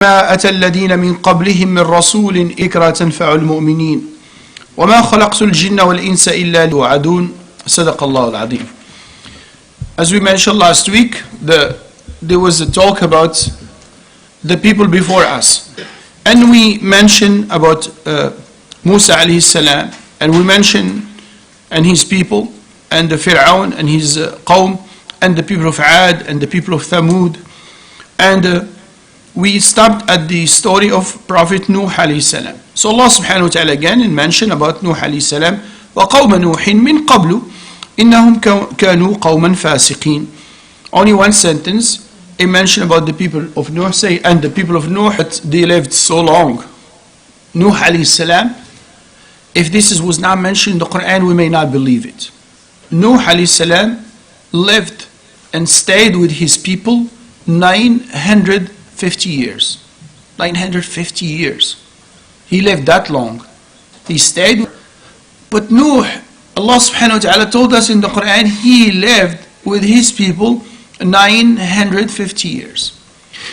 ما أتى الذين من قبلهم من رسول إكرا تنفع المؤمنين وما خلقت الجن والإنس إلا ليوعدون صدق الله العظيم. As we mentioned last week, there was a talk about the people before us, and we mentioned about Musa alayhi salam, and we mentioned and his people, and the Fir'aun and his qawm, and the people of Ad and the people of Thamud, and we stopped at the story of Prophet Nuh alayhi salam. So Allah subhanahu wa ta'ala again mentioned about Nuh alayhi salam, وَقَوْمَ نُوحٍ مِّن قَبْلُ إِنَّهُمْ كَانُوا قَوْمًا فَاسِقِينَ. Only one sentence, it mentioned about the people of Nuh, say, and the people of Nuh, they lived so long. Nuh alayhi salam, if this was not mentioned in the Quran, we may not believe it. Nuh alayhi salam lived and stayed with his people 950 years. 950 years. He lived that long. He stayed. But Nuh, Allah subhanahu wa ta'ala told us in the Quran, he lived with his people 950 years.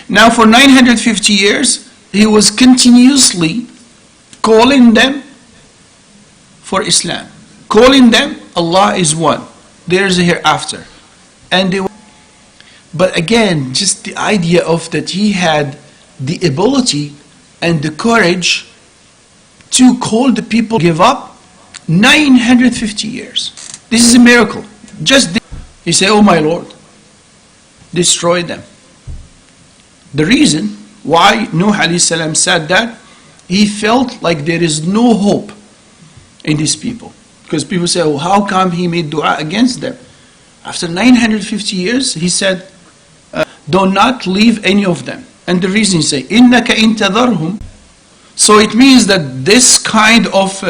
Now for 950 years, he was continuously calling them for Islam. Calling them, Allah is one. There is a hereafter. And but again, just the idea of that he had the ability and the courage to call the people give up 950 years. This is a miracle. Just he said, oh my Lord, destroy them. The reason why Nuh alayhi salam said that, he felt like there is no hope in these people. Because people say, oh, how come he made dua against them? After 950 years, he said, do not leave any of them. And the reason he say, إِنَّكَ إِن تَذَرْهُمْ. So it means that this kind of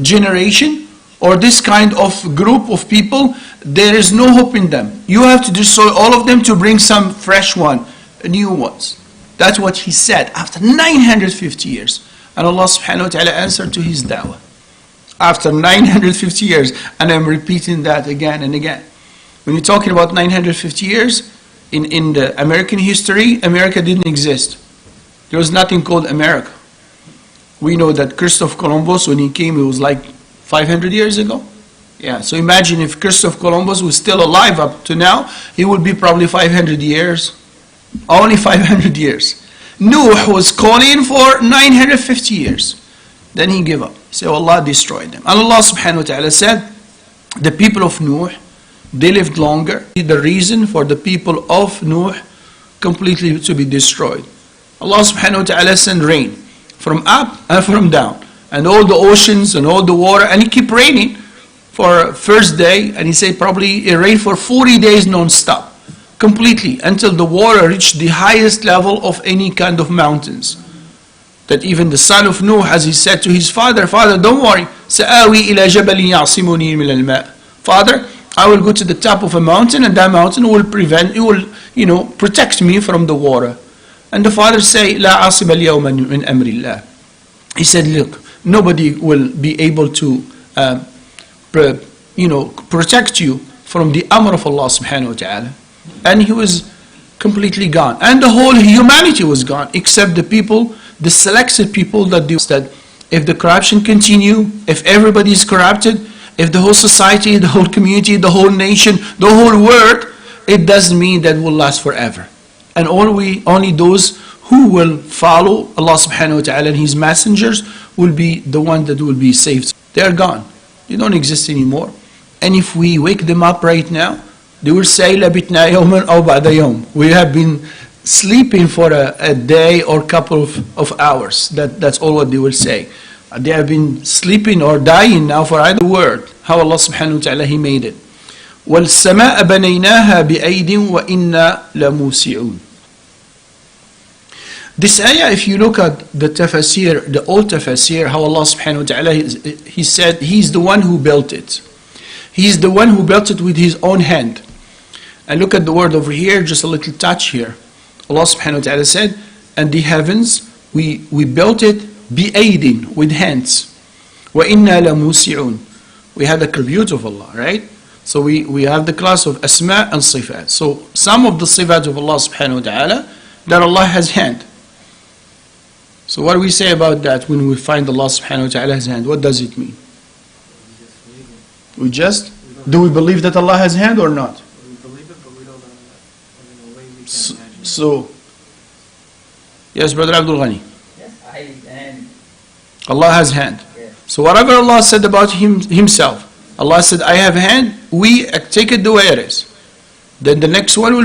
generation or this kind of group of people, there is no hope in them. You have to destroy all of them to bring some fresh one, new ones. That's what he said after 950 years. And Allah subhanahu wa ta'ala answered to his da'wah. After 950 years, and I'm repeating that again and again. When you're talking about 950 years, in the American history, America didn't exist. There was nothing called America. We know that Christopher Columbus, when he came, it was like 500 years ago. Yeah, so imagine if Christopher Columbus was still alive up to now, he would be probably 500 years. Only 500 years. Nuh was calling for 950 years. Then he gave up. So Allah destroyed them. And Allah subhanahu wa ta'ala said, the people of Nuh, they lived longer. The reason for the people of Nuh completely to be destroyed. Allah subhanahu wa ta'ala sent rain from up and from down. And all the oceans and all the water. And it kept raining for first day. And he said probably it rained for 40 days non-stop. Completely. Until the water reached the highest level of any kind of mountains. That even the son of Nuh, as he said to his father, Father, don't worry. سَآوِي إِلَى جَبَلٍ يَعْصِمُنِي مِنَ الْمَاءِ. Father, I will go to the top of a mountain, and that mountain will protect me from the water. And the father say, لا عاصم اليوم من أمر الله. He said, look, nobody will be able to protect you from the amr of Allah subhanahu wa ta'ala. And he was completely gone. And the whole humanity was gone, except the people, the selected people that if the corruption continue, if everybody is corrupted, if the whole society, the whole community, the whole nation, the whole world, it doesn't mean that will last forever. And only those who will follow Allah subhanahu wa ta'ala and His messengers will be the ones that will be saved. They are gone. They don't exist anymore. And if we wake them up right now, they will say, لَبِتْنَا يَوْمًا أَوْ بَعْدَ يَوْمٍ. We have been sleeping for a day or couple of hours. That's all what they will say. They have been sleeping or dying now for either word. How Allah subhanahu wa ta'ala, He made it. وَالسَّمَاءَ بَنَيْنَاهَا بِأَيْدٍ وَإِنَّا لَمُوسِعُونَ. This ayah, if you look at the Tafseer, the old Tafseer, how Allah subhanahu wa ta'ala, He said He's the one who built it. He's the one who built it with His own hand. And look at the word over here, just a little touch here. Allah subhanahu wa ta'ala said, and the heavens, we built it بِأَيْدٍ, with hands. وَإِنَّا لَمُوسِعُونَ. We have the attribute of Allah, right? So we have the class of asma and sifat. So some of the sifat of Allah subhanahu wa ta'ala, that Allah has hand. So what do we say about that when we find Allah subhanahu wa ta'ala has hand? What does it mean? Do we believe that Allah has hand or not? We believe it, but we don't know in a way we can imagine. So, yes, Brother Abdul Ghani. Yes, I and Allah has hand. yes. So whatever Allah said about Himself, Allah said, I have hand, we take it the way it is. Then the next one will